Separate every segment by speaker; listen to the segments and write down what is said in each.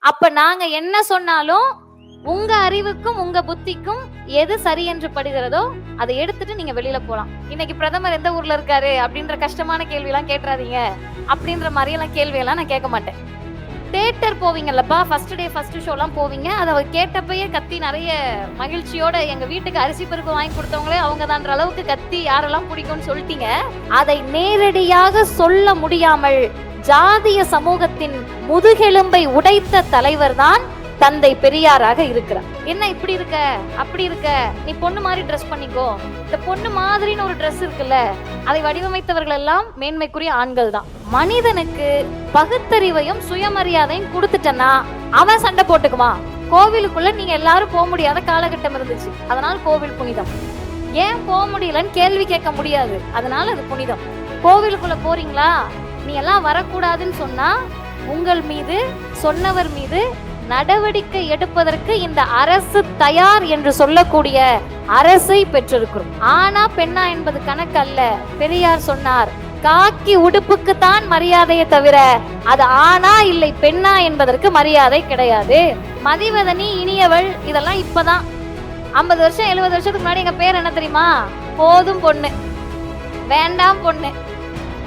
Speaker 1: அப்ப நாங்க என்ன சொன்னாலும் உங்க அறிவுக்கும் உங்க புத்திக்கும் எது சரி என்று படுகிறதோ அதை எடுத்துட்டு நீங்க வெளியில போலாம். இன்னைக்கு பிரதமர் எந்த ஊர்ல இருக்காரு அப்படின்ற கஷ்டமான கேள்வி எல்லாம் கேட்டுறாதீங்க. அப்படின்ற மாதிரி எல்லாம் கேள்வி எல்லாம் நான் கேட்க மாட்டேன். தியேட்டர் போவீங்கல்லப்பா, ஃபர்ஸ்ட் டே ஃபர்ஸ்ட் ஷோ எல்லாம் போவீங்க. அதை கேட்டப்பயே கத்தி நிறைய மகிழ்ச்சியோட எங்க வீட்டுக்கு அரிசி பருப்பு வாங்கி கொடுத்தவங்களே அவங்க தான்ற அளவுக்கு கத்தி யாரெல்லாம் பிடிக்கும்னு சொல்லிட்டீங்க. அதை நேரடியாக சொல்ல முடியாமல் ஜாதிய சமூகத்தின் முதுகெலும்பை உடைத்த தலைவர் தான் தந்தை பெரியாராக இருக்கிறார். என்ன இப்படி இருக்க அப்படி இருக்க, நீ பொண்ணு மாதிரி ட்ரெஸ் பண்ணிக்கோ. இந்த பொண்ணு மாதிரின்னு ஒரு ட்ரெஸ் இருக்குல்ல, அதை வடிவமைத்தவர்கள் எல்லாம் மேன்மைக்குரிய ஆண்கள் தான். மனிதனுக்கு பகுத்தறிவையும் சுயமரியாதையும் கொடுத்துட்டனா அவன் சண்டை போட்டுக்குமா? கோவிலுக்குள்ள நீங்க எல்லாரும் போக முடியாத காலகட்டம் இருந்துச்சு, அதனால கோவில் புனிதம். ஏன் போக முடியலன்னு கேள்வி கேட்க முடியாது, அதனால அது புனிதம். கோவிலுக்குள்ள போறீங்களா, நீ எல்லாம் வரக்கூடாதுன்னு சொன்னா உங்கள் மீது சொன்னவர் மீது நடவடிக்கை எடுப்பதற்கு இந்த அரசு தயார் என்று சொல்லக்கூடிய அரசை பெற்றிருக்கிறோம். ஆனா பெண்ணா என்பது கணக்கு அல்ல. பெரியார் சொன்னார், காக்கி உடுப்புக்கு தான் மரியாதையை தவிர அது ஆனா இல்லை பெண்ணா என்பதற்கு மரியாதை கிடையாது. மதிவதனி, இனியவள் இதெல்லாம் இப்பதான். 50 வருஷம் 70 வருஷத்துக்கு முன்னாடி எங்க பேர் என்ன தெரியுமா? போதும் பொண்ணு, வேண்டாம் பொண்ணு.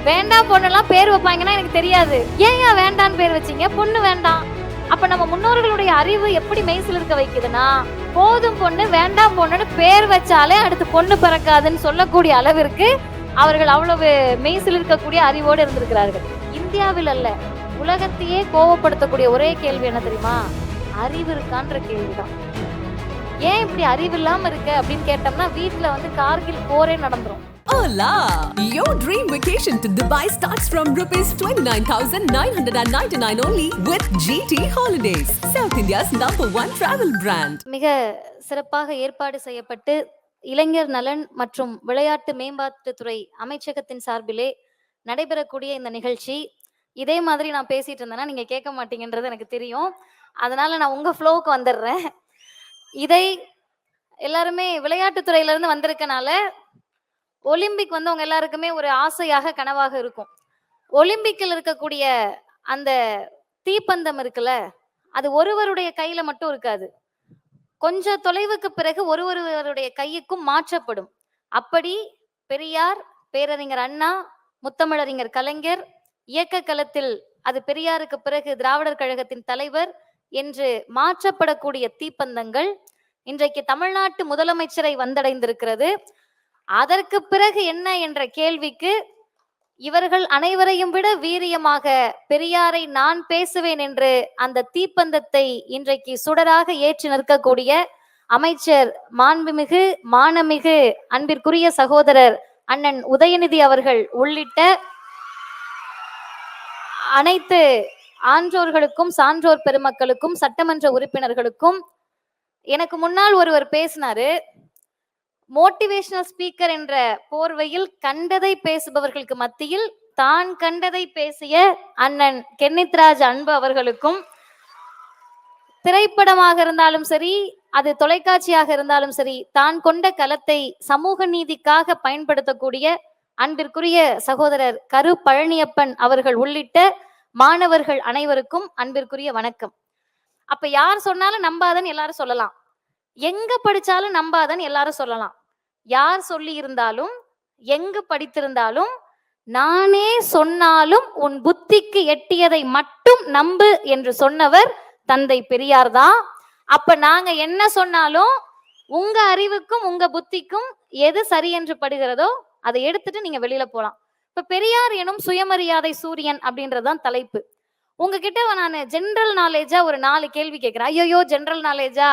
Speaker 1: வேண்டாம் பொண்ணுலாம் பேர் வைப்பாங்கன்னா எனக்கு தெரியாது. ஏன் வேண்டான்னு பேர் வச்சீங்க? பொண்ணு வேண்டாம். அப்ப நம்ம முன்னோர்களுடைய அறிவு எப்படி மெய்சில் இருக்க வைக்குதுன்னா, போதும் பொண்ணு வேண்டாம் பொண்ணுன்னு பேர் வச்சாலே அடுத்து பொண்ணு பிறக்காதுன்னு சொல்லக்கூடிய அளவிற்கு அவர்கள் அவ்வளவு மெய்சில் இருக்கக்கூடிய அறிவோடு இருந்திருக்கிறார்கள். இந்தியாவில் அல்ல, உலகத்தையே கோவப்படுத்தக்கூடிய ஒரே கேள்வி என்ன தெரியுமா? அறிவு இருக்கான்ற கேள்விதான். ஏன் இப்படி அறிவு இல்லாம இருக்க அப்படின்னு கேட்டோம்னா வீட்டுல கார்கில் போரே நடந்துரும்.
Speaker 2: Hola! Your dream vacation to Dubai starts from ₹29,999 only with GT Holidays, South India's #1 travel brand.
Speaker 1: மிக சிறப்பாக ஏற்பாடு செய்யப்பட்டு இளைஞர் நலன் மற்றும் விளையாட்டு மேம்பாட்டுத்துறை அமைச்சகத்தின் சார்பிலே நடைபெறக்கூடிய இந்த நிகழ்ச்சி, இதே மாதிரி நான் பேசிட்டு இருந்தேன்னா நீங்க கேட்க மாட்டீங்கன்றது எனக்கு தெரியும். அதனால நான் உங்க ஃப்ளோவுக்கு வந்துடுறேன். இதை எல்லாருமே விளையாட்டுத்துறையில இருந்து வந்திருக்கனால ஒலிம்பிக் உங்க எல்லாருக்குமே ஒரு ஆசையாக கனவாக இருக்கும். ஒலிம்பிக்கில் இருக்கக்கூடிய அந்த தீப்பந்தம் இருக்குல்ல, அது ஒருவருடைய கையில மட்டும் இருக்காது. கொஞ்ச தொலைவுக்கு பிறகு ஒருவருடைய கையுக்கும் மாற்றப்படும். அப்படி பெரியார், பேரறிஞர் அண்ணா, முத்தமிழறிஞர் கலைஞர் இயக்க களத்தில் அது பெரியாருக்கு பிறகு திராவிடர் கழகத்தின் தலைவர் என்று மாற்றப்படக்கூடிய தீப்பந்தங்கள் இன்றைக்கு தமிழ்நாட்டு முதலமைச்சரை வந்தடைந்திருக்கிறது. அதற்கு பிறகு என்ன என்ற கேள்விக்கு இவர்கள் அனைவரையும் விட வீரியமாக பெரியாரை நான் பேசுவேன் என்று அந்த தீப்பந்தத்தை இன்றைக்கு சுடராக ஏற்றி நிற்கக்கூடிய அமைச்சர் மாண்புமிகு மானமிகு அன்பிற்குரிய சகோதரர் அண்ணன் உதயநிதி அவர்கள் உள்ளிட்ட அனைத்து ஆன்றோர்களுக்கும் சான்றோர் பெருமக்களுக்கும் சட்டமன்ற உறுப்பினர்களுக்கும், எனக்கு முன்னால் ஒருவர் பேசினாரு, மோட்டிவேஷனல் ஸ்பீக்கர் என்ற போர்வையில் கண்டதை பேசுபவர்களுக்கு மத்தியில் தான் கண்டதை பேசிய அண்ணன் கென்னித்ராஜ் அன்பு அவர்களுக்கும், திரைப்படமாக இருந்தாலும் சரி அது தொலைக்காட்சியாக இருந்தாலும் சரி தான் கொண்ட களத்தை சமூக நீதிக்காக பயன்படுத்தக்கூடிய அன்பிற்குரிய சகோதரர் கரு பழனியப்பன் அவர்கள் உள்ளிட்ட மாணவர்கள் அனைவருக்கும் அன்பிற்குரிய வணக்கம். அப்ப யார் சொன்னாலும் நம்பாதன்னு எல்லாரும் சொல்லலாம், எங்க படிச்சாலும் நம்பாதன்னு எல்லாரும் சொல்லலாம். யார் சொல்லி இருந்தாலும் எங்கு படித்திருந்தாலும் நானே சொன்னாலும் உன் புத்திக்கு எட்டியதை மட்டும் நம்பு என்று சொன்னவர் தந்தை பெரியார் தான். அப்ப நாங்க என்ன சொன்னாலும் உங்க அறிவுக்கும் உங்க புத்திக்கும் எது சரி என்று படுகிறதோ அதை எடுத்துட்டு நீங்க வெளியில போலாம். இப்ப பெரியார் எனும் சுயமரியாதை சூரியன் அப்படின்றதுதான் தலைப்பு. உங்ககிட்ட நான் ஜெனரல் நாலேஜா ஒரு 4 கேள்வி கேட்கிறேன். ஐயோ ஜெனரல் நாலேஜா,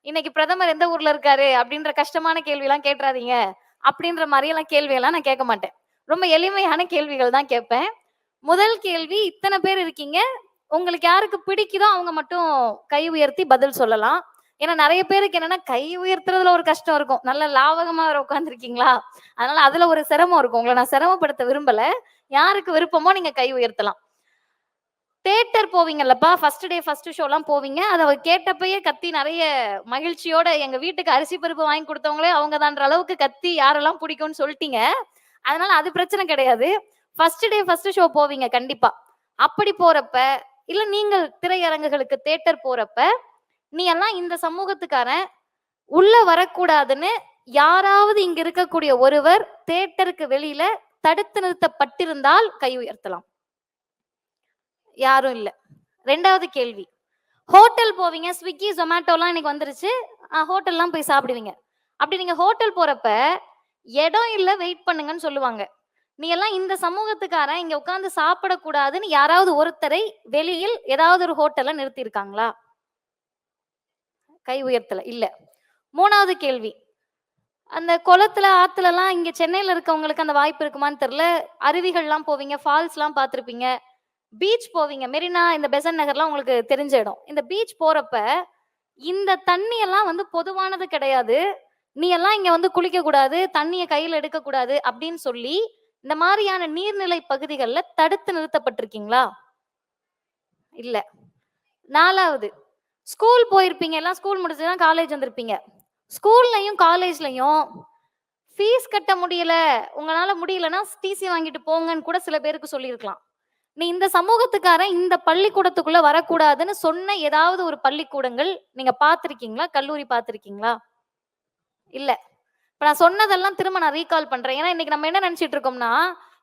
Speaker 1: இன்னைக்கு பிரதமர் எந்த ஊர்ல இருக்காரு அப்படின்ற கஷ்டமான கேள்வி எல்லாம் கேட்டுறாதீங்க. அப்படின்ற மாதிரியெல்லாம் கேள்வியெல்லாம் நான் கேட்க மாட்டேன். ரொம்ப எளிமையான கேள்விகள் தான் கேட்பேன். முதல் கேள்வி, இத்தனை பேர் இருக்கீங்க, உங்களுக்கு யாருக்கு பிடிக்குதோ அவங்க மட்டும் கை உயர்த்தி பதில் சொல்லலாம். ஏன்னா நிறைய பேருக்கு என்னன்னா கை உயர்த்துறதுல ஒரு கஷ்டம் இருக்கும். நல்ல லாவகமா உட்காந்துருக்கீங்களா, அதனால அதுல ஒரு சிரமம் இருக்கும். உங்களை நான் சிரமப்படுத்த விரும்பல. யாருக்கு விருப்பமோ நீங்க கை உயர்த்தலாம். தியேட்டர் போவீங்கல்லப்பா, ஃபர்ஸ்ட் டே ஃபர்ஸ்ட் ஷோ எல்லாம் போவீங்க. அதை கேட்டப்பயே கத்தி நிறைய மகிழ்ச்சியோட எங்க வீட்டுக்கு அரிசி பருப்பு வாங்கி கொடுத்தவங்களே அவங்க தான்ற அளவுக்கு கத்தி யாரெல்லாம் பிடிக்கும்னு சொல்லிட்டீங்க. அதனால அது பிரச்சனை கிடையாது. ஃபர்ஸ்ட் டே ஃபர்ஸ்ட் ஷோ போவீங்க கண்டிப்பா. அப்படி போறப்ப இல்ல நீங்கள் திரையரங்குகளுக்கு தேட்டர் போறப்ப நீ எல்லாம் இந்த சமூகத்துக்காரன் உள்ள வரக்கூடாதுன்னு யாராவது இங்க இருக்கக்கூடிய ஒருவர் தேட்டருக்கு வெளியில தடுத்து நிறுத்தப்பட்டிருந்தால் கை உயர்த்தலாம். யாரும் இல்ல. 2வது கேள்வி, ஹோட்டல் போவீங்க, ஸ்விக்கி ஜொமேட்டோலாம் இன்னைக்கு வந்துருச்சு, ஹோட்டல்லாம் போய் சாப்பிடுவீங்க. அப்படி நீங்க ஹோட்டல் போறப்ப இடம் இல்ல வெயிட் பண்ணுங்கன்னு சொல்லுவாங்க. நீ எல்லாம் இந்த சமூகத்துக்காரன் இங்க உட்கார்ந்து சாப்பிடக்கூடாதுன்னு யாராவது ஒருத்தரை வெளியில் ஏதாவது ஒரு ஹோட்டல்ல நிறுத்தி இருக்காங்களா? கை உயர்த்தல. இல்ல. 3வது கேள்வி, அந்த குளத்துல ஆத்துல எல்லாம் இங்க சென்னையில இருக்கவங்களுக்கு அந்த வாய்ப்பு இருக்குமான்னு தெரியல. அருவிகள்லாம் போவீங்க, ஃபால்ஸ்லாம் பார்த்திருப்பீங்க, பீச் போவீங்க, மெரினா, இந்த பெசன்ட் நகர்லாம் உங்களுக்கு தெரிஞ்ச இடம். இந்த பீச் போறப்ப இந்த தண்ணி எல்லாம் வந்து பொதுவானது கிடையாது, நீ எல்லாம் இங்க வந்து குளிக்க கூடாது, தண்ணியை கையில எடுக்க கூடாது அப்படின்னு சொல்லி இந்த மாதிரியான நீர்நிலை பகுதிகள்ல தடுத்து நிறுத்தப்பட்டிருக்கீங்களா? இல்ல. 4வது, ஸ்கூல் போயிருப்பீங்க, எல்லாம் ஸ்கூல் முடிச்சுதான் காலேஜ் வந்திருப்பீங்க. ஸ்கூல்லையும் காலேஜ்லயும் ஃபீஸ் கட்ட முடியல, உங்களால முடியலன்னா டிசி வாங்கிட்டு போங்கன்னு கூட சில பேருக்கு சொல்லியிருக்கலாம். நீ இந்த சமூகத்துக்காரன் இந்த பள்ளிக்கூடத்துக்குள்ள வரக்கூடாதுன்னு சொன்ன ஏதாவது ஒரு பள்ளிக்கூடங்கள் நீங்க பார்த்திருக்கீங்களா? கல்லூரி பார்த்திருக்கீங்களா? இல்ல. இப்ப நான் சொன்னதெல்லாம் திரும்ப நான் ரீகால் பண்றேன். ஏன்னா இன்னைக்கு நம்ம என்ன நினைச்சிட்டு இருக்கோம்னா,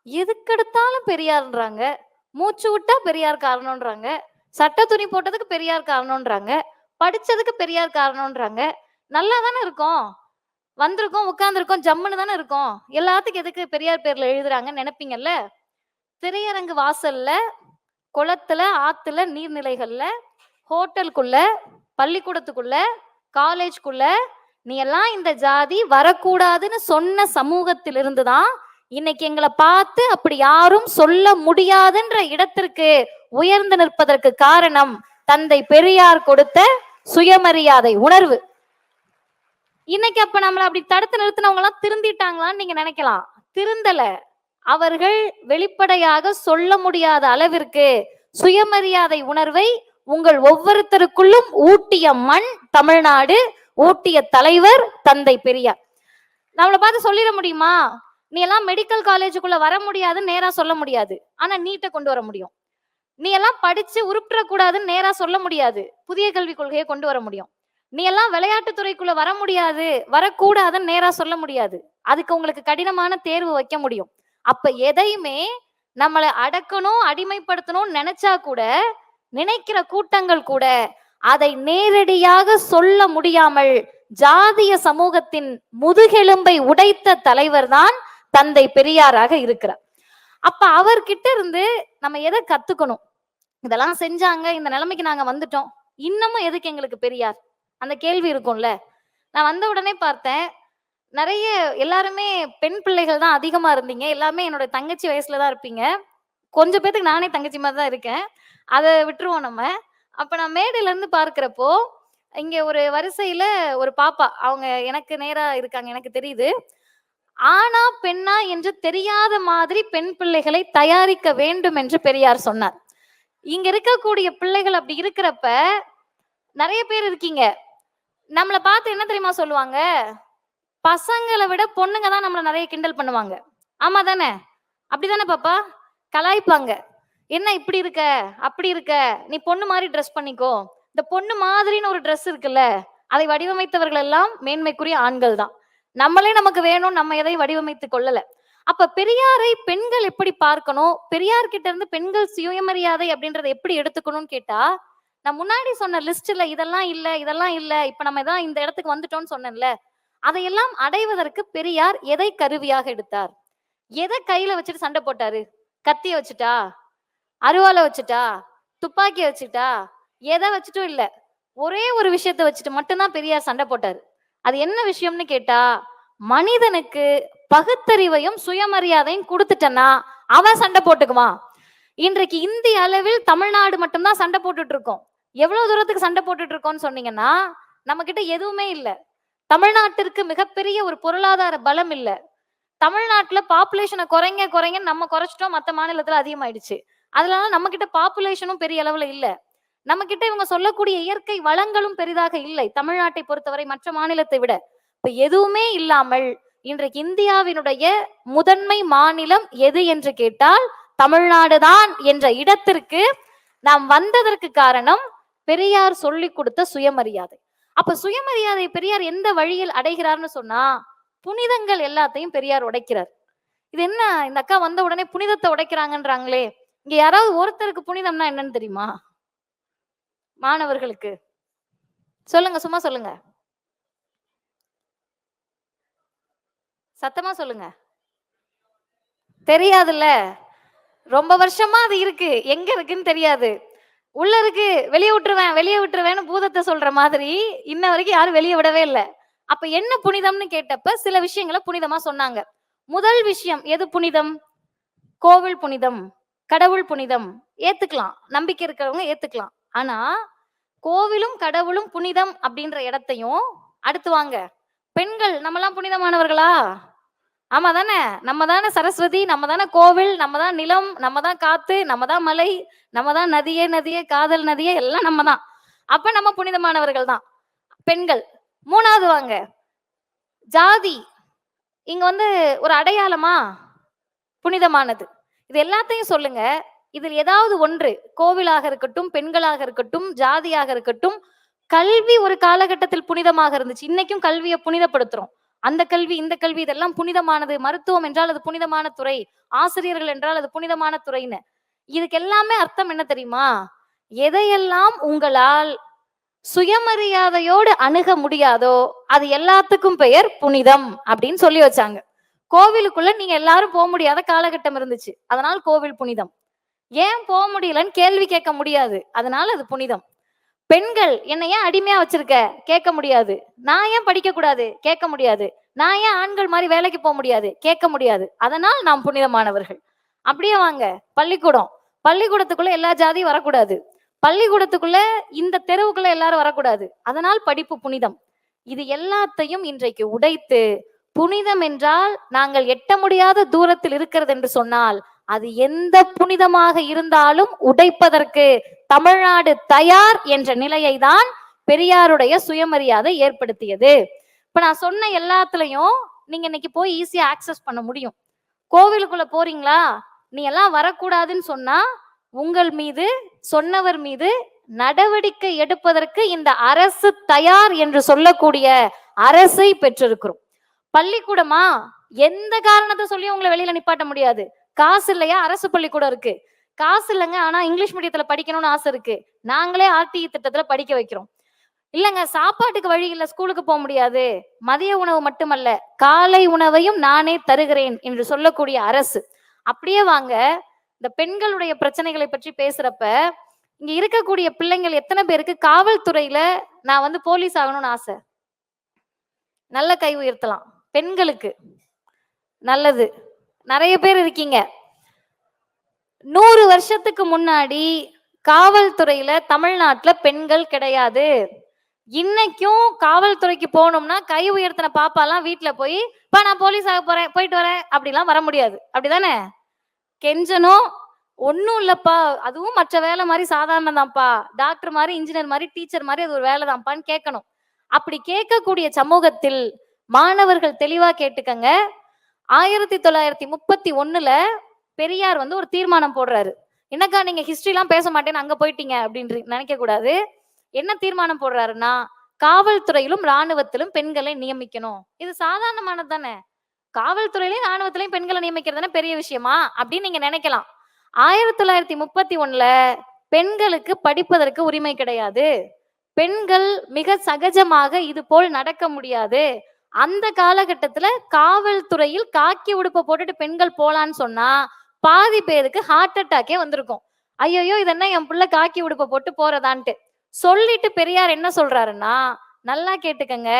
Speaker 1: எதுக்கெடுத்தாலும் பெரியார்ன்றாங்க, மூச்சு விட்டா பெரியார் காரணம்ன்றாங்க, சட்ட துணி போட்டதுக்கு பெரியார் காரணம்ன்றாங்க, படிச்சதுக்கு பெரியார் காரணம்ன்றாங்க. நல்லா தானே இருக்கோம், வந்திருக்கோம், உட்கார்ந்துருக்கோம், ஜம்முன்னு தானே இருக்கோம், எல்லாத்துக்கும் எதுக்கு பெரியார் பேர்ல எழுதுறாங்கன்னு நினைப்பீங்கல்ல. திரையரங்கு வாசல்ல, குளத்துல, ஆத்துல, நீர்நிலைகள்ல, ஹோட்டலுக்குள்ள, பள்ளிக்கூடத்துக்குள்ள, காலேஜ்குள்ள நீ எல்லாம் இந்த ஜாதி வரக்கூடாதுன்னு சொன்ன சமூகத்திலிருந்து தான் இன்னைக்கு எங்களை பார்த்து அப்படி யாரும் சொல்ல முடியாதுன்ற இடத்திற்கு உயர்ந்து நிற்பதற்கு காரணம் தந்தை பெரியார் கொடுத்த சுயமரியாதை உணர்வு. இன்னைக்கு அப்ப நம்மள அப்படி தடுத்து நிறுத்தினவங்க எல்லாம் திருந்திட்டாங்களான்னு நீங்க நினைக்கலாம். திருந்தல. அவர்கள் வெளிப்படையாக சொல்ல முடியாத அளவிற்கு சுயமரியாதை உணர்வை உங்கள் ஒவ்வொருத்தருக்குள்ளும் ஊட்டிய மண் தமிழ்நாடு, ஊட்டிய தலைவர் தந்தை பெரியார். நம்மளை பார்த்து சொல்லிட முடியுமா? நீ எல்லாம் மெடிக்கல் காலேஜுக்குள்ள வர முடியாதுன்னு நேரா சொல்ல முடியாது, ஆனா நீட்டை கொண்டு வர முடியும். நீ எல்லாம் படிச்சு உருப்பிடக்கூடாதுன்னு நேரா சொல்ல முடியாது, புதிய கல்விக் கொள்கையை கொண்டு வர முடியும். நீ எல்லாம் விளையாட்டுத்துறைக்குள்ள வர முடியாது, வரக்கூடாதுன்னு நேரா சொல்ல முடியாது, அதுக்கு உங்களுக்கு கடினமான தேர்வு வைக்க முடியும். அப்ப எதையுமே நம்மளை அடக்கணும், அடிமைப்படுத்தணும்னு நினைச்சா கூட, நினைக்கிற கூட்டங்கள் கூட அதை நேரடியாக சொல்ல முடியாமல் ஜாதிய சமூகத்தின் முதுகெலும்பை உடைத்த தலைவர் தான் தந்தை பெரியாராக இருக்கிறார். அப்ப அவர்கிட்ட இருந்து நம்ம எதை கத்துக்கணும்? இதெல்லாம் செஞ்சாங்க, இந்த நிலைமைக்கு நாங்க வந்துட்டோம், இன்னமும் எதுக்கு எங்களுக்கு பெரியார்? அந்த கேள்வி இருக்கும்ல. நான் வந்த உடனே பார்த்தேன், நிறைய எல்லாருமே பெண் பிள்ளைகள் தான் அதிகமா இருந்தீங்க. எல்லாமே என்னோட தங்கச்சி வயசுல தான் இருப்பீங்க. கொஞ்சம் பேத்துக்கு நானே தங்கச்சி மாதிரி தான் இருக்கேன், அதை விட்டுருவோம் நம்ம. அப்ப நான் மேடையில இருந்து பார்க்கிறப்போ இங்க ஒரு வரிசையில ஒரு பாப்பா, அவங்க எனக்கு நேரா இருக்காங்க, எனக்கு தெரியுது. ஆனா பெண்ணா என்று தெரியாத மாதிரி பெண் பிள்ளைகளை தயாரிக்க வேண்டும் என்று பெரியார் சொன்னார். இங்க இருக்கக்கூடிய பிள்ளைகள் அப்படி இருக்கிறப்ப நிறைய பேர் இருக்கீங்க, நம்மளை பார்த்து என்ன தெரியுமா சொல்லுவாங்க? பசங்களை விட பொண்ணுங்க தான் நம்மள நிறைய கிண்டல் பண்ணுவாங்க. ஆமா தானே? அப்படிதானே பாப்பா? கலாய்ப்பாங்க. என்ன இப்படி இருக்க, அப்படி இருக்க, நீ பொண்ணு மாதிரி ட்ரெஸ் பண்ணிக்கோ. இந்த பொண்ணு மாதிரின்னு ஒரு ட்ரெஸ் இருக்குல்ல, அதை வடிவமைத்தவர்கள் எல்லாம் மேன்மைக்குரிய ஆண்கள் தான். நம்மளே நமக்கு வேணும், நம்ம எதை வடிவமைத்து கொள்ளல. அப்ப பெரியாரை பெண்கள் எப்படி பார்க்கணும், பெரியார் கிட்ட இருந்து பெண்கள் சுயமரியாதை அப்படின்றத எப்படி எடுத்துக்கணும்னு கேட்டா, நான் முன்னாடி சொன்ன லிஸ்ட்ல இதெல்லாம் இல்ல, இதெல்லாம் இல்ல, இப்ப நம்ம தான் இந்த இடத்துக்கு வந்துட்டோம்னு சொன்னேன்ல, அதையெல்லாம் அடைவதற்கு பெரியார் எதை கருவியாக எடுத்தார்? எதை கையில வச்சுட்டு சண்டை போட்டாரு? கத்திய வச்சுட்டா, அருவாலை வச்சுட்டா, துப்பாக்கி வச்சுட்டா, எதை வச்சுட்டும் இல்ல, ஒரே ஒரு விஷயத்த வச்சுட்டு மட்டும்தான் பெரியார் சண்டை போட்டாரு. அது என்ன விஷயம்னு கேட்டா, மனிதனுக்கு பகுத்தறிவையும் சுயமரியாதையும் கொடுத்துட்டனா அவன் சண்டை போட்டுக்குவான். இன்றைக்கு இந்திய அளவில் தமிழ்நாடு மட்டும்தான் சண்டை போட்டுட்டு இருக்கோம். எவ்வளவு தூரத்துக்கு சண்டை போட்டுட்டு இருக்கோம்னு சொன்னீங்கன்னா, நம்ம கிட்ட எதுவுமே இல்ல. தமிழ்நாட்டிற்கு மிகப்பெரிய ஒரு பொருளாதார பலம் இல்ல. தமிழ்நாட்டுல பாப்புலேஷனை குறைங்க நம்ம குறைச்சிட்டோம், மற்ற மாநிலத்துல அதிகமாயிடுச்சு. அதனால நம்ம கிட்ட பாப்புலேஷனும் பெரிய அளவுல இல்ல. நம்ம கிட்ட இவங்க சொல்லக்கூடிய இயற்கை வளங்களும் பெரிதாக இல்லை தமிழ்நாட்டை பொறுத்தவரை மற்ற மாநிலத்தை விட. இப்ப எதுவுமே இல்லாமல் இன்றைக்கு இந்தியாவினுடைய முதன்மை மாநிலம் எது என்று கேட்டால் தமிழ்நாடுதான் என்ற இடத்திற்கு நாம் வந்ததற்கு காரணம் பெரியார் சொல்லி கொடுத்த சுயமரியாதை. அப்ப சுயமரியாதை பெரியார் எந்த வழியில் அடைகிறார்னு சொன்னா, புனிதங்கள் எல்லாத்தையும் பெரியார் உடைக்கிறார். இது என்ன இந்த அக்கா வந்த உடனே புனிதத்தை உடைக்கிறாங்கன்றாங்களே, இங்க யாராவது ஒருத்தருக்கு புனிதம்னா என்னன்னு தெரியுமா? மாணவர்களுக்கு சொல்லுங்க, சும்மா சொல்லுங்க, சத்தமா சொல்லுங்க. தெரியாதுல்ல, ரொம்ப வருஷமா அது இருக்கு, எங்க இருக்குன்னு தெரியாது. உள்ள இருக்கு, வெளியே விட்டுருவேன் வெளியே விட்டுருவேன்னு பூதத்தை சொல்ற மாதிரி இன்ன வரைக்கும் யாரும் வெளியே விடவே இல்லை. அப்ப என்ன புனிதம்னு கேட்டப்ப சில விஷயங்களை புனிதமா சொன்னாங்க. முதல் விஷயம் எது புனிதம்? கோவில் புனிதம், கடவுள் புனிதம், ஏத்துக்கலாம், நம்பிக்கை இருக்கிறவங்க ஏத்துக்கலாம். ஆனா கோவிலும் கடவுளும் புனிதம் அப்படின்ற இடத்தையும் அடுத்து வாங்க, பெண்கள் நம்மலாம் புனிதமானவர்களா? ஆமா தானே, நம்ம தானே சரஸ்வதி, நம்ம தானே கோவில், நம்ம தான் நிலம், நம்ம தான் காத்து, நம்ம தான் மலை, நம்ம தான் நதியே நதியே காதல் நதியே, எல்லாம் நம்ம தான். அப்ப நம்ம புனிதமானவர்கள் தான் பெண்கள். மூணாவது வாங்க, ஜாதி இங்க வந்து ஒரு அடையாளமா புனிதமானது. இது எல்லாத்தையும் சொல்லுங்க, இதில் ஏதாவது ஒன்று, கோவிலாக இருக்கட்டும், பெண்களாக இருக்கட்டும், ஜாதியாக இருக்கட்டும், கல்வி ஒரு காலகட்டத்தில் புனிதமாக இருந்துச்சு. இன்னைக்கும் கல்வியை புனிதப்படுத்துறோம். அந்த கல்வி இந்த கல்வி இதெல்லாம் புனிதமானது. மருத்துவம் என்றால் அது புனிதமான துறை, ஆசிரியர்கள் என்றால் அது புனிதமான துறைன்னு. இதுக்கு எல்லாமே அர்த்தம் என்ன தெரியுமா? எதையெல்லாம் உங்களால் சுயமரியாதையோடு அணுக முடியாதோ அது எல்லாத்துக்கும் பெயர் புனிதம் அப்படின்னு சொல்லி வச்சாங்க. கோவிலுக்குள்ள நீங்க எல்லாரும் போக முடியாத காலகட்டம் இருந்துச்சு, அதனால கோவில் புனிதம். ஏன் போக முடியலன்னு கேள்வி கேட்க முடியாது, அதனால அது புனிதம். பெண்கள் என்னை ஏன் அடிமையா வச்சிருக்க கேட்க முடியாது. நான் ஏன் படிக்க கூடாது கேட்க முடியாது. நான் ஏன் ஆண்கள் மாதிரி வேலைக்கு போக முடியாது கேட்க முடியாது. அதனால் நாம் புனிதமானவர்கள். அப்படியே வாங்க, பள்ளிக்கூடம், பள்ளிக்கூடத்துக்குள்ள எல்லா ஜாதியும் வரக்கூடாது. பள்ளிக்கூடத்துக்குள்ள இந்த தெருவுக்குள்ள எல்லாரும் வரக்கூடாது. அதனால் படிப்பு புனிதம். இது எல்லாத்தையும் இன்றைக்கு உடைத்து, புனிதம் என்றால் நாங்கள் எட்ட முடியாத தூரத்தில் இருக்கிறது என்று சொன்னால் அது எந்த புனிதமாக இருந்தாலும் உடைப்பதற்கு தமிழ்நாடு தயார் என்ற நிலையை தான் பெரியாருடைய சுயமரியாதை ஏற்படுத்தியது. இப்ப நான் சொன்ன எல்லாத்துலயும் நீங்க இன்னைக்கு போய் ஈஸியா ஆக்சஸ் பண்ண முடியும். கோவிலுக்குள்ள போறீங்களா, நீ எல்லாம் வரக்கூடாதுன்னு சொன்னா உங்கள் மீது, சொன்னவர் மீது நடவடிக்கை எடுப்பதற்கு இந்த அரசு தயார் என்று சொல்லக்கூடிய அரசை பெற்றிருக்கிறோம். பள்ளிக்கூடமா, எந்த காரணத்தை சொல்லி உங்களை வெளியில நிப்பாட்ட முடியாது. காசு இல்லையா, அரசு பள்ளிக்கூடம் இருக்கு. காசு இல்லைங்க, ஆனா இங்கிலீஷ் மீடியத்துல படிக்கணும்னு ஆசை இருக்கு, நாங்களே ஆர்டிஇ திட்டத்துல படிக்க வைக்கிறோம். இல்லைங்க, சாப்பாட்டுக்கு வழி இல்ல, ஸ்கூலுக்கு போக முடியாது, மதிய உணவு மட்டுமல்ல காலை உணவையும் நானே தருகிறேன் என்று சொல்லக்கூடிய அரசு. அப்படியே வாங்க, இந்த பெண்களுடைய பிரச்சனைகளை பற்றி பேசுறப்ப இங்க இருக்கக்கூடிய பிள்ளைங்கள் எத்தனை பேருக்கு காவல்துறையில நான் வந்து போலீஸ் ஆகணும்னு ஆசை? நல்ல கை உயர்த்தலாம். பெண்களுக்கு நல்லது, நிறைய பேர் இருக்கீங்க. 100 வருஷத்துக்கு முன்னாடி காவல்துறையில தமிழ்நாட்டுல பெண்கள் கிடையாது. இன்னைக்கும் காவல்துறைக்கு போகணும்னா கை உயர்த்தின பாப்பாலாம் வீட்டுல போய் நான் போலீஸ் ஆக போறேன் போயிட்டு வரேன் அப்படிலாம் வர முடியாது. அப்படிதானே? கெஞ்சனும், ஒன்னும் இல்லப்பா, அதுவும் மற்ற வேலை மாதிரி சாதாரண தான்ப்பா, டாக்டர் மாதிரி, இன்ஜினியர் மாதிரி, டீச்சர் மாதிரி அது ஒரு வேலை தான்ப்பான்னு கேட்கணும். அப்படி கேட்கக்கூடிய சமூகத்தில் மாணவர்கள் தெளிவா கேட்டுக்கங்க, 1931 பெரியார் வந்து ஒரு தீர்மானம் போடுறாரு. என்னக்கா நீங்க ஹிஸ்டரி எல்லாம் பேச மாட்டேன்னு அங்க போயிட்டீங்க அப்படின்னு நினைக்க கூடாது. என்ன தீர்மானம் போடுறாருன்னா, காவல்துறையிலும் ராணுவத்திலும் பெண்களை நியமிக்கணும். இது சாதாரணமானது தானே, காவல்துறையிலையும் ராணுவத்திலையும் பெண்களை நியமிக்கிறது பெரிய விஷயமா அப்படின்னு நீங்க நினைக்கலாம். 1931 பெண்களுக்கு படிப்பதற்கு உரிமை கிடையாது. பெண்கள் மிக சகஜமாக இது போல் நடக்க முடியாது. அந்த காலகட்டத்துல காவல்துறையில் காக்கி உடுப்பை போட்டுட்டு பெண்கள் போலான்னு சொன்னா பாதி பேருக்கு ஹார்ட் அட்டாக்கே வந்திருக்கும். ஐயோ, இதென்ன என் பிள்ளை காக்கி உடுப்பை போட்டு போறதான்ட்டு சொல்லிட்டு பெரியார் என்ன சொல்றாருன்னா, நல்லா கேட்டுக்கங்க,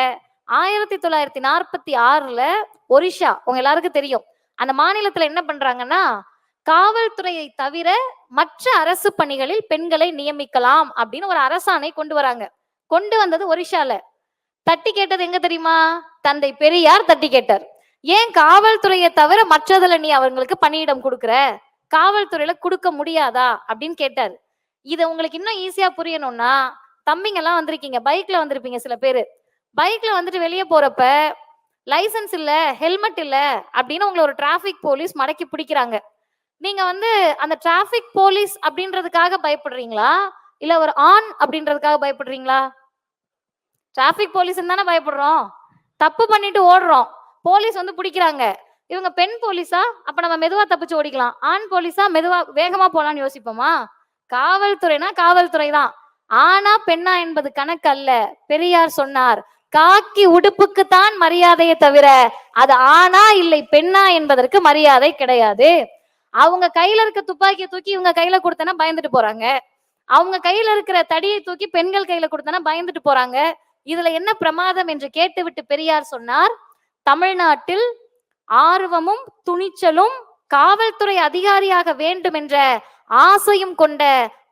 Speaker 1: 1946 ஒரிஷா, உங்க எல்லாருக்கும் தெரியும், அந்த மாநிலத்துல என்ன பண்றாங்கன்னா, காவல்துறையை தவிர மற்ற அரசு பணிகளில் பெண்களை நியமிக்கலாம் அப்படின்னு ஒரு அரசாணை கொண்டு வராங்க. கொண்டு வந்தது ஒரிஷால. தட்டி கேட்டது எங்க தெரியுமா? தந்தை பெரியார் தட்டி கேட்டார். ஏன் காவல்துறையை தவிர மற்றதுல நீ அவங்களுக்கு பணியிடம் கொடுக்குற, காவல்துறையில கொடுக்க முடியாதா அப்படின்னு கேட்டார். இதை உங்களுக்கு இன்னும் ஈஸியா புரியணும்னா, தம்பிங்க எல்லாம் வந்திருக்கீங்க, பைக்ல வந்திருப்பீங்க, சில பேரு பைக்ல வந்துட்டு வெளியே போறப்ப லைசன்ஸ் இல்ல, ஹெல்மெட் இல்ல அப்படின்னு உங்களை ஒரு டிராபிக் போலீஸ் மடக்கி பிடிக்கிறாங்க. நீங்க வந்து அந்த டிராபிக் போலீஸ் அப்படின்றதுக்காக பயப்படுறீங்களா, இல்ல ஒரு ஆண் அப்படின்றதுக்காக பயப்படுறீங்களா? டிராபிக் போலீஸ் தானே பயப்படுறோம். தப்பு பண்ணிட்டு ஓடுறோம், போலீஸ் வந்து பிடிக்கிறாங்க. இவங்க பெண் போலீஸா, அப்ப நம்ம மெதுவா தப்பிச்சு ஓடிக்கலாம். ஆண் போலீஸா, மெதுவா வேகமா போலான்னு யோசிப்போமா? காவல்துறைனா காவல்துறை தான். ஆனா பெண்ணா என்பது கணக்கு அல்ல. பெரியார் சொன்னார், காக்கி உடுப்புக்கு தான் மரியாதையை தவிர அது ஆணா இல்லை பெண்ணா என்பதற்கு மரியாதை கிடையாது. அவங்க கையில இருக்க துப்பாக்கியை தூக்கி இவங்க கையில கொடுத்தனா பயந்துட்டு போறாங்க. அவங்க கையில இருக்கிற தடியை தூக்கி பெண்கள் கையில கொடுத்தனா பயந்துட்டு போறாங்க. இதுல என்ன பிரமாதம் என்று கேட்டுவிட்டு பெரியார் சொன்னார், தமிழ்நாட்டில் ஆர்வமும் துணிச்சலும் காவல்துறை அதிகாரியாக வேண்டும் என்ற ஆசையும் கொண்ட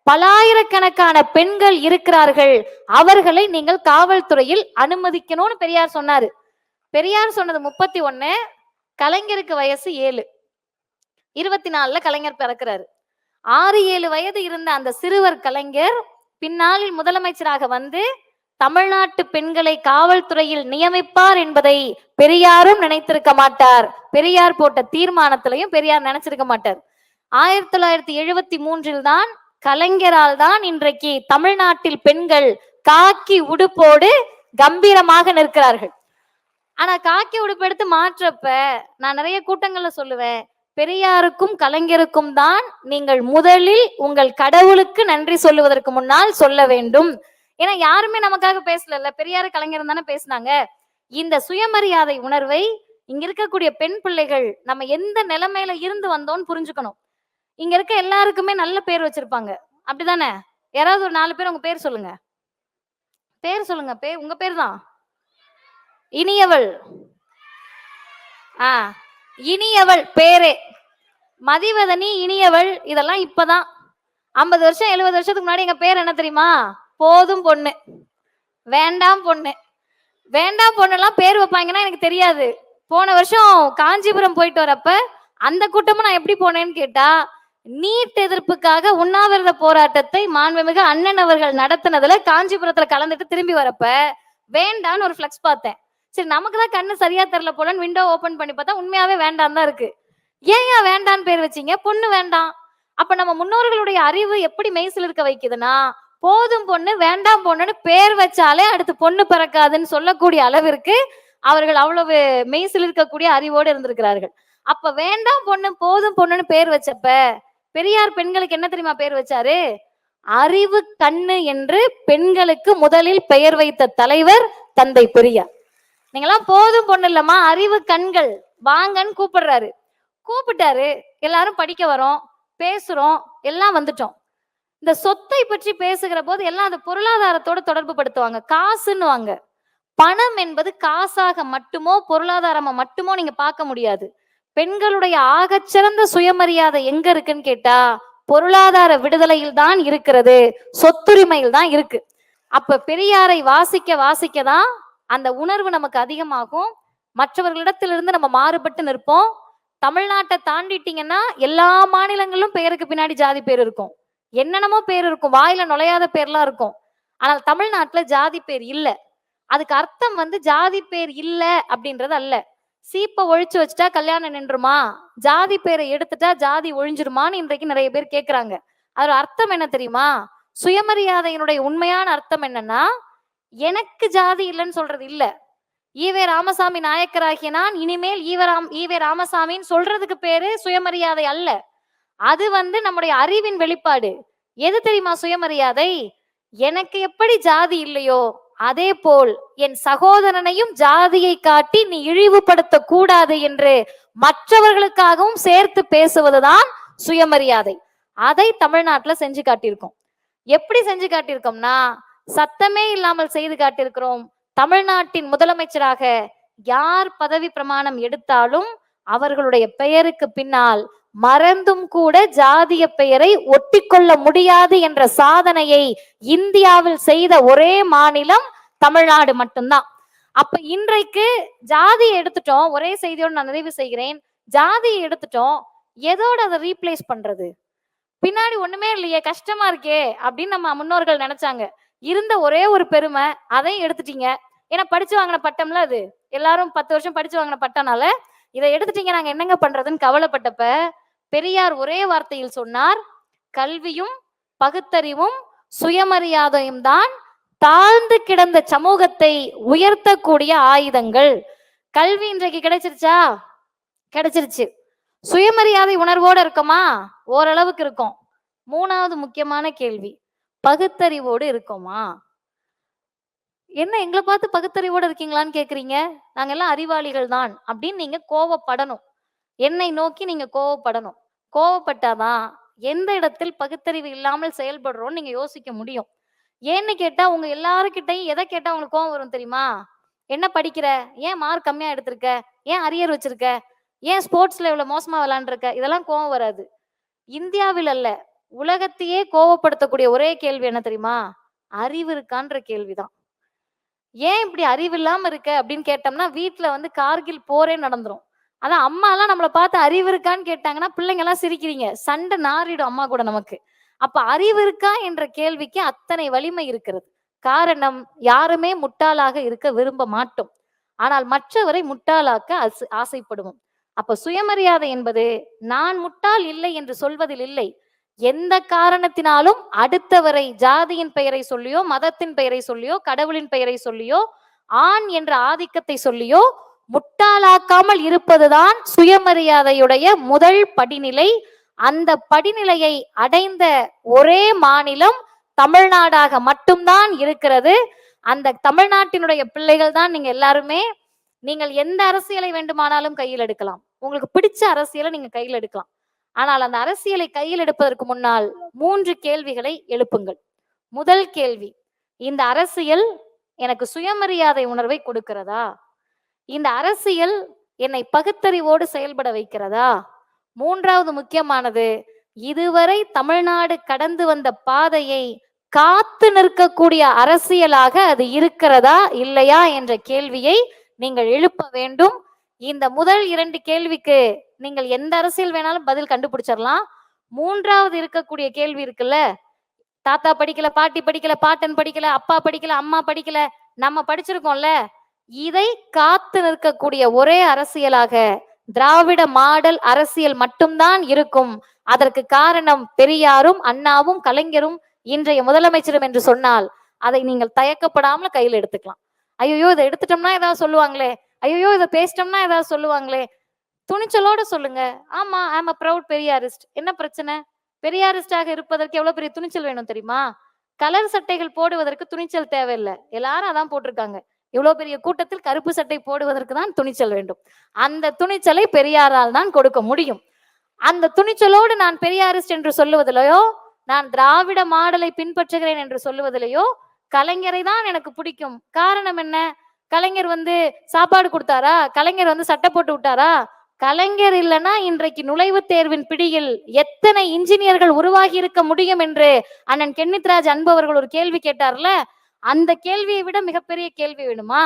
Speaker 1: பலாயிரக்கணக்கான பெண்கள் இருக்கிறார்கள். அவர்களை நீங்கள் காவல்துறையில் அனுமதிக்கணும்னு பெரியார் சொன்னாரு. பெரியார் சொன்னது 31, கலைஞருக்கு வயசு 7. 24 கலைஞர் பிறக்கிறாரு. 6-7 வயது இருந்த அந்த சிறுவர் கலைஞர் பின்னாளில் முதலமைச்சராக வந்து தமிழ்நாட்டு பெண்களை காவல்துறையில் நியமிப்பார் என்பதை பெரியாரும் நினைத்திருக்க மாட்டார். பெரியார் போட்ட தீர்மானத்திலையும் பெரியார் நினைச்சிருக்க மாட்டார். 1973 தான் கலைஞரால் தான் இன்றைக்கு தமிழ்நாட்டில் பெண்கள் காக்கி உடுப்போடு கம்பீரமாக நிற்கிறார்கள். ஆனா காக்கி உடுப்பு எடுத்து மாற்றப்ப நான் நிறைய கூட்டங்கள்ல சொல்லுவேன், பெரியாருக்கும் கலைஞருக்கும் தான் நீங்கள் முதலில் உங்கள் கடவுளுக்கு நன்றி சொல்லுவதற்கு முன்னால் சொல்ல வேண்டும். ஏன்னா யாருமே நமக்காக பேசல, பெரியாரு கலைஞர் தானே பேசினாங்க. இந்த சுயமரியாதை உணர்வை இங்க இருக்கக்கூடிய பெண் பிள்ளைகள் நம்ம எந்த நிலைமையில இருந்து வந்தோம்னு புரிஞ்சுக்கணும். இங்க இருக்க எல்லாருக்குமே நல்ல பேர் வச்சிருப்பாங்க, அப்படிதானே? யாராவது ஒரு 4 பேர் உங்க பேர் சொல்லுங்க. பேர் சொல்லுங்க. உங்க பேர் தான் இனியவள். இனியவள் பேரே. மதிவதனி, இனியவள், இதெல்லாம் இப்பதான். 50 வருஷம் 70 வருஷத்துக்கு முன்னாடி எங்க பேர் என்ன தெரியுமா? போதும் பொண்ணு, வேண்டாம் பொண்ணு. வேண்டாம் பொண்ணெல்லாம் பேர் வைப்பாங்கன்னா எனக்கு தெரியாது. போன வருஷம் காஞ்சிபுரம் போயிட்டு வரப்ப அந்த கூட்டமும் நான் எப்படி போனேன்னு கேட்டா, நீட் எதிர்ப்புக்காக உண்ணாவிரத போராட்டத்தை மாண்புமிகு அண்ணன் அவர்கள் நடத்தினதுல காஞ்சிபுரத்துல கலந்துட்டு திரும்பி வரப்ப வேண்டான்னு ஒரு ஃபிளக்ஸ் பார்த்தேன். சரி, நமக்கு தான் கண்ணு சரியா தெரியல போலன்னு விண்டோ ஓபன் பண்ணி பார்த்தா உண்மையாவே வேண்டாம் தான் இருக்கு. ஏன் வேண்டான்னு பேர் வச்சீங்க? பொண்ணு வேண்டாம். அப்ப நம்ம முன்னோர்களுடைய அறிவு எப்படி மெய்சில் இருக்க வைக்குதுன்னா, போதும் பொண்ணு வேண்டாம் பொண்ணுன்னு பேர் வச்சாலே அடுத்து பொண்ணு பிறக்காதுன்னு சொல்லக்கூடிய அளவிற்கு அவர்கள் அவ்வளவு மெய்சில் இருக்கக்கூடிய அறிவோடு இருந்திருக்கிறார்கள். அப்ப வேண்டாம் பொண்ணு போதும் பொண்ணுன்னு பேர் வச்சப்ப பெரியார் பெண்களுக்கு என்ன தெரியுமா பேர் வச்சாரு? அறிவு கண்ணு என்று பெண்களுக்கு முதலில் பெயர் வைத்த தலைவர் தந்தை பெரியார். நீங்கெல்லாம் போதும் பொண்ணு இல்லம்மா, அறிவு கண்கள் வாங்கன்னு கூப்பிடுறாரு. கூப்பிட்டாரு, எல்லாரும் படிக்க வரோம், பேசுறோம், எல்லாம் வந்துட்டோம். இந்த சொத்தை பற்றி பேசுகிற போது எல்லாம் அந்த பொருளாதாரத்தோட தொடர்பு படுத்துவாங்க, காசுன்னுவாங்க. பணம் என்பது காசாக மட்டுமோ பொருளாதாரமா மட்டுமோ நீங்க பார்க்க முடியாது. பெண்களுடைய ஆகச்சிறந்த சுயமரியாதை எங்க இருக்குன்னு கேட்டா பொருளாதார விடுதலையில் தான் இருக்கிறது, சொத்துரிமையில் தான் இருக்கு. அப்ப பெரியாரை வாசிக்க வாசிக்க தான் அந்த உணர்வு நமக்கு அதிகமாகும். மற்றவர்களிடத்திலிருந்து நம்ம மாறுபட்டு நிற்போம். தமிழ்நாட்டை தாண்டிட்டீங்கன்னா எல்லா மாநிலங்களிலும் பெயருக்கு பின்னாடி ஜாதி பேர் இருக்கும், என்னென்னமோ பேர் இருக்கும், வாயில நுழையாத பேர்லாம் இருக்கும். ஆனால் தமிழ்நாட்டுல ஜாதி பேர் இல்ல. அதுக்கு அர்த்தம் வந்து ஜாதி பேர் இல்ல அப்படின்றது அல்ல. சீப்பை ஒழிச்சு வச்சுட்டா கல்யாணம் நின்றுமா, ஜாதி பேரை எடுத்துட்டா ஜாதி ஒழிஞ்சிருமான்னு இன்றைக்கு நிறைய பேர் கேட்கிறாங்க. அதோட அர்த்தம் என்ன தெரியுமா? சுயமரியாதையினுடைய உண்மையான அர்த்தம் என்னன்னா, எனக்கு ஜாதி இல்லைன்னு சொல்றது இல்ல. ஈவே ராமசாமி நாயக்கராகிய நான் இனிமேல் ஈவே ராமசாமின்னு சொல்றதுக்கு பேரு சுயமரியாதை அல்ல. அது வந்து நம்முடைய அறிவின் வெளிப்பாடு. எது தெரியுமா சுயமரியாதை? எனக்கு எப்படி ஜாதி இல்லையோ அதே போல் என் சகோதரனையும் ஜாதியை காட்டி நீ இழிவுபடுத்த கூடாது என்று மற்றவர்களுக்காகவும் சேர்த்து பேசுவதுதான் சுயமரியாதை. அதை தமிழ்நாட்டுல செஞ்சு காட்டியிருக்கோம். எப்படி செஞ்சு காட்டியிருக்கோம்னா, சத்தமே இல்லாமல் செய்து காட்டியிருக்கிறோம். தமிழ்நாட்டின் முதலமைச்சராக யார் பதவி பிரமாணம் எடுத்தாலும் அவர்களுடைய பெயருக்கு பின்னால் மறந்தும் கூட ஜாதிய பெயரை ஒட்டிக்கொள்ள முடியாது என்ற சாதனையை இந்தியாவில் செய்த ஒரே மாநிலம் தமிழ்நாடு மட்டும்தான். அப்ப இன்றைக்கு ஜாதியை எடுத்துட்டோம். ஒரே செய்தியோடு நான் நிறைவு செய்கிறேன். ஜாதியை எடுத்துட்டோம், எதோட அதை ரீப்ளேஸ் பண்றது? பின்னாடி ஒண்ணுமே இல்லையே, கஷ்டமா இருக்கே அப்படின்னு நம்ம முன்னோர்கள் நினைச்சாங்க. இருந்த ஒரே ஒரு பெருமை, அதையும் எடுத்துட்டீங்க. ஏன்னா படிச்சு வாங்கின பட்டம்ல அது, எல்லாரும் 10 வருஷம் படிச்சு வாங்கின பட்டம்னால இதை எடுத்துட்டீங்க, நாங்க என்னங்க பண்றதுன்னு கவலைப்பட்டப்ப பெரியார் ஒரே வார்த்தையில் சொன்னார், கல்வியும் பகுத்தறிவும் சுயமரியாதையும் தான் தாழ்ந்து கிடந்த சமூகத்தை உயர்த்தக்கூடிய ஆயுதங்கள். கல்வி இன்றைக்கு கிடைச்சிருச்சா? கிடைச்சிருச்சு. சுயமரியாதை உணர்வோடு இருக்கோமா? ஓரளவுக்கு இருக்கும். மூணாவது முக்கியமான கேள்வி, பகுத்தறிவோடு இருக்கோமா? என்ன எங்களை பார்த்து பகுத்தறிவோடு இருக்கீங்களான்னு கேக்குறீங்க? நாங்க எல்லாம் அறிவாளிகள் தான் அப்படின்னு நீங்க கோவப்படணும். என்னை நோக்கி நீங்க கோவப்படணும். கோவப்பட்டாதான் எந்த இடத்தில் பகுத்தறிவு இல்லாமல் செயல்படுறோம் நீங்க யோசிக்க முடியும். ஏன்னு கேட்டா உங்க எல்லாருக்கிட்டையும் எதை கேட்டா உங்களுக்கு கோவம் வரும் தெரியுமா? என்ன படிக்கிற? ஏன் மார்க் கம்மியா எடுத்திருக்க? ஏன் அரியர் வச்சிருக்க? ஏன் ஸ்போர்ட்ஸ்ல இவ்வளவு மோசமா விளையாண்டுருக்க? இதெல்லாம் கோவம் வராது. இந்தியாவில் அல்ல, உலகத்தையே கோவப்படுத்தக்கூடிய ஒரே கேள்வி என்ன தெரியுமா? அறிவு இருக்கான்ற கேள்விதான். ஏன் இப்படி அறிவு இல்லாம இருக்க அப்படின்னு கேட்டோம்னா வீட்டுல வந்து கார்கில் போரே நடந்துரும். அதான் அம்மா எல்லாம் நம்மளை பார்த்து அறிவு இருக்கான்னு கேட்டாங்கன்னா பிள்ளைங்க எல்லாம் சிரிக்கிறீங்க, சண்டை நாறிடும் அம்மா கூட நமக்கு. அப்ப அறிவு இருக்கா என்ற கேள்விக்கு அத்தனை வலிமை இருக்கிறது. காரணம், யாருமே முட்டாளாக இருக்க விரும்ப மாட்டோம், ஆனால் மற்றவரை முட்டாளாக்க ஆசைப்படுவோம். அப்ப சுயமரியாதை என்பது நான் முட்டாள் இல்லை என்று சொல்வதில் இல்லை. எந்த காரணத்தினாலும் அடுத்தவரை ஜாதியின் பெயரை சொல்லியோ, மதத்தின் பெயரை சொல்லியோ, கடவுளின் பெயரை சொல்லியோ, ஆண் என்ற ஆதிக்கத்தை சொல்லியோ முட்டாளாக்காமல் இருப்பதுதான் சுயமரியாதையுடைய முதல் படிநிலை. அந்த படிநிலையை அடைந்த ஒரே மாநிலம் தமிழ்நாடாக மட்டும்தான் இருக்கிறது. அந்த தமிழ்நாட்டினுடைய பிள்ளைகள் தான் நீங்க எல்லாருமே. நீங்கள் எந்த அரசியலை வேண்டுமானாலும் கையில் எடுக்கலாம், உங்களுக்கு பிடிச்ச அரசியலை நீங்க கையில் எடுக்கலாம். ஆனால் அந்த அரசியலை கையில் எடுப்பதற்கு முன்னால் 3 கேள்விகளை எழுப்புங்கள். முதல் கேள்வி, இந்த அரசியல் எனக்கு சுயமரியாதை உணர்வை கொடுக்கிறதா? இந்த அரசியல் என்னை பகுத்தறிவோடு செயல்பட வைக்கிறதா? மூன்றாவது முக்கியமானது, இதுவரை தமிழ்நாடு கடந்து வந்த பாதையை காத்து நிற்கக்கூடிய அரசியலாக அது இருக்கிறதா இல்லையா என்ற கேள்வியை நீங்கள் எழுப்ப வேண்டும். இந்த முதல் 2 கேள்விக்கு நீங்கள் எந்த அரசியல் வேணாலும் பதில் கண்டுபிடிச்சிடலாம். மூன்றாவது இருக்கக்கூடிய கேள்வி இருக்குல்ல, தாத்தா படிக்கல, பாட்டி படிக்கல, பாட்டன் படிக்கல, அப்பா படிக்கல, அம்மா படிக்கல, நம்ம படிச்சிருக்கோம்ல, இதை காத்து நிற்கக்கூடிய ஒரே அரசியலாக திராவிட மாடல் அரசியல் மட்டும்தான் இருக்கும். அதற்கு காரணம் பெரியாரும் அண்ணாவும் கலைஞரும் இன்றைய முதலமைச்சரும் என்று சொன்னால் அதை நீங்கள் தயக்கப்படாமல் கையில் எடுத்துக்கலாம். ஐயோ இதை எடுத்துட்டோம்னா ஏதாவது சொல்லுவாங்களே, ஐயோ இதை பேசிட்டோம்னா ஏதாவது சொல்லுவாங்களே, துணிச்சலோட சொல்லுங்க. ஆமா, ஐ அம் a proud பெரியாரிஸ்ட். என்ன பிரச்சனை? பெரியாரிஸ்டாக இருப்பதற்கு எவ்வளவு பெரிய துணிச்சல் வேணும் தெரியுமா? கலர் சட்டைகள் போடுவதற்கு துணிச்சல் தேவையில்லை, எல்லாரும் அதான் போட்டிருக்காங்க. இவ்வளவு பெரிய கூட்டத்தில் கருப்பு சட்டை போடுவதற்கு தான் துணிச்சல் வேண்டும். அந்த துணிச்சலை பெரியாரால் தான் கொடுக்க முடியும். அந்த துணிச்சலோடு நான் பெரியாரிஸ்ட் என்று சொல்லுவதிலையோ, நான் திராவிட மாடலை பின்பற்றுகிறேன் என்று சொல்லுவதிலையோ கலைஞரை தான் எனக்கு பிடிக்கும். காரணம் என்ன? கலைஞர் வந்து சாப்பாடு கொடுத்தாரா? கலைஞர் வந்து சட்டை போட்டு விட்டாரா? கலைஞர் இல்லைன்னா இன்றைக்கு நுழைவுத் தேர்வின் பிடியில் எத்தனை இன்ஜினியர்கள் உருவாகி இருக்க முடியும் என்று அண்ணன் கென்னித்ராஜ் அன்பு அவர்கள் ஒரு கேள்வி கேட்டார்ல, அந்த கேள்வியை விட மிகப்பெரிய கேள்வி வேணுமா?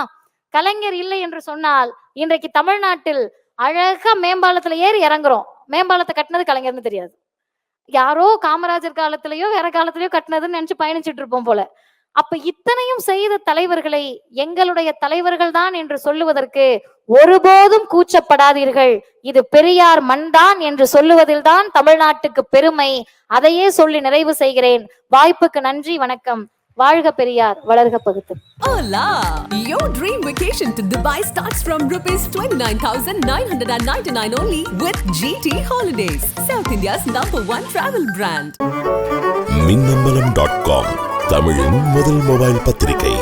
Speaker 1: கலைஞர் இல்லை என்று சொன்னால் இன்றைக்கு தமிழ்நாட்டில் அழகா மேம்பாலத்துல ஏறி இறங்குறோம். மேம்பாலத்தை கட்டினது கலைஞர்னு தெரியாது, யாரோ காமராஜர் காலத்திலயோ வேற காலத்திலயோ கட்டினதுன்னு நினைச்சு பயணிச்சுட்டு இருப்போம் போல. அப்ப இத்தனையும் செய்த தலைவர்களை எங்களுடைய தலைவர்கள் தான் என்று சொல்லுவதற்கு ஒருபோதும் கூச்சப்படாதீர்கள். இது பெரியார் மண்தான் என்று சொல்லுவதில் தான் தமிழ்நாட்டுக்கு பெருமை. அதையே சொல்லி நிறைவு செய்கிறேன். வாய்ப்புக்கு நன்றி, வணக்கம். வாழ்க பெரியார், வளர்க பகுத்து.
Speaker 2: Hola! Your dream vacation to Dubai starts from ₹29,999 only with GT Holidays, South India's #1 travel brand.
Speaker 3: மின்னம்பலம்.com, தமிழின் முதல் மொபைல் பத்திரிகை.